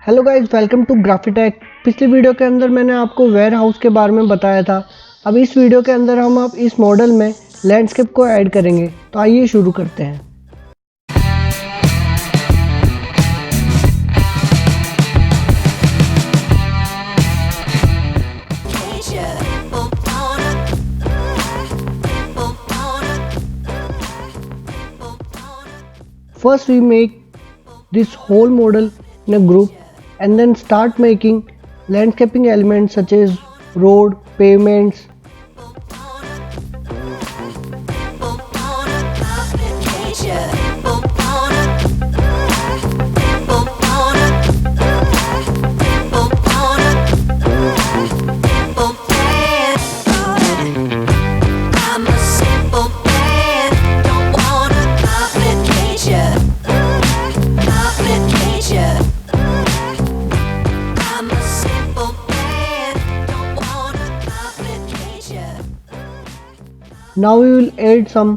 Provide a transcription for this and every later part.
Hello guys, welcome to Graphy Tech. पिछली video के अंदर मैंने आपको वेयर हाउस के बारे में बताया था। अब इस वीडियो के अंदर हम अब इस मॉडल में लैंडस्केप को ऐड करेंगे। तो आइए शुरू करते हैं। First we make this whole model in a group and then start making landscaping elements such as road, pavements. Now we will add some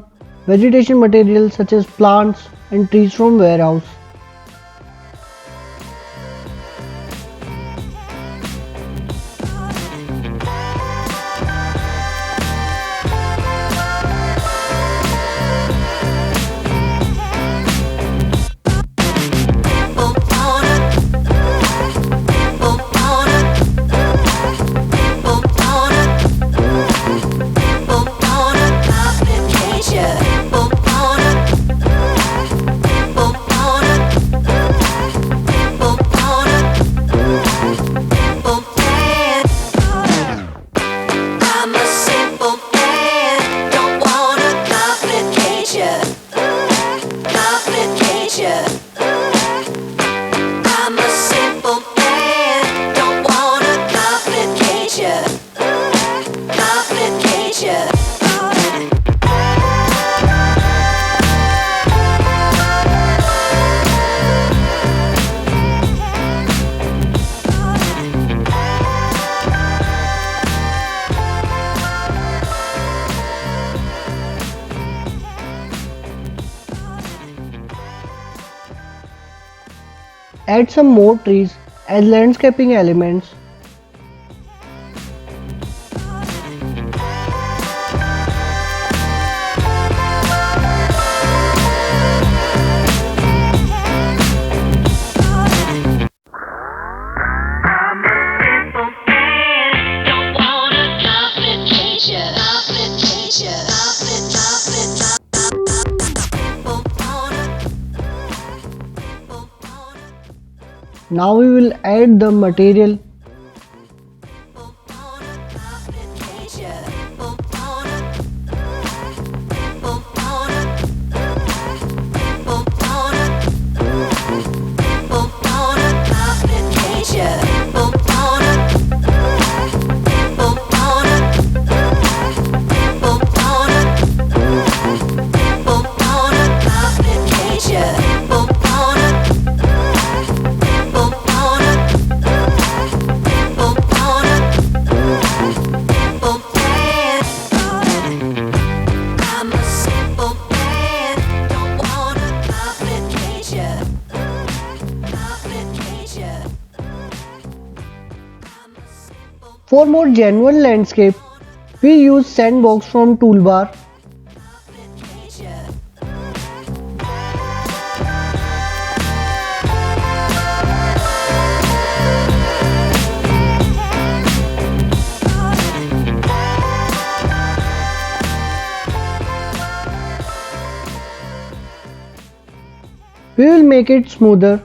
vegetation materials such as plants and trees from warehouse. Add some more trees as landscaping elements. Now we will add the material. For more genuine landscape, we use sandbox from toolbar. We will make it smoother.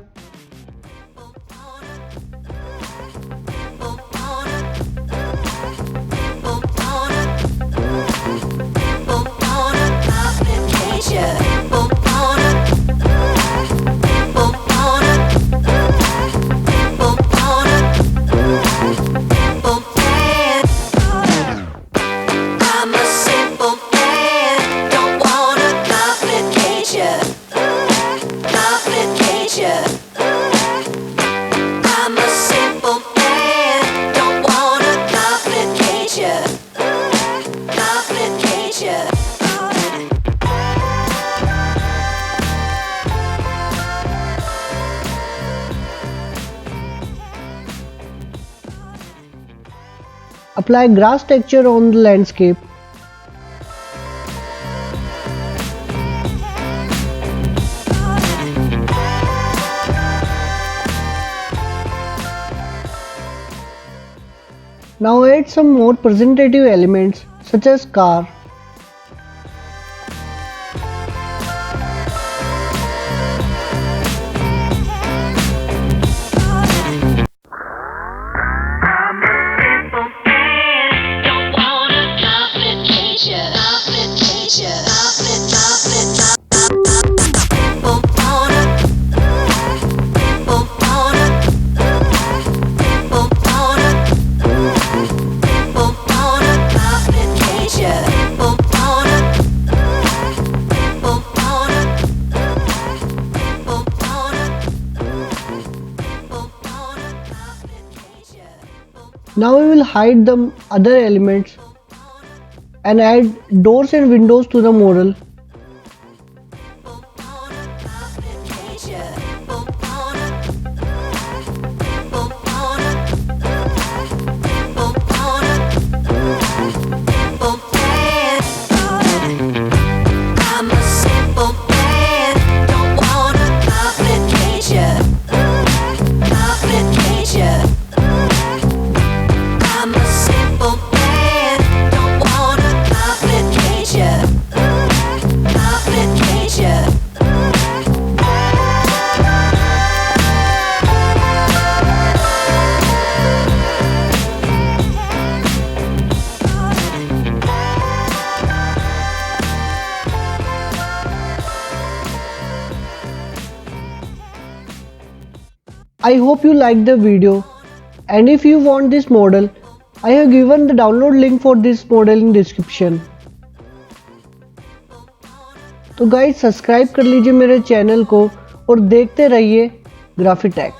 Complication. Apply grass texture on the landscape. Now add some more presentative elements such as car. Now we will hide the other elements and add doors and windows to the model. I hope you liked the video, and if you want this model, I have given the download link for this model in description. तो guys subscribe कर लीजिए मेरे channel को और देखते रहिए graphy take.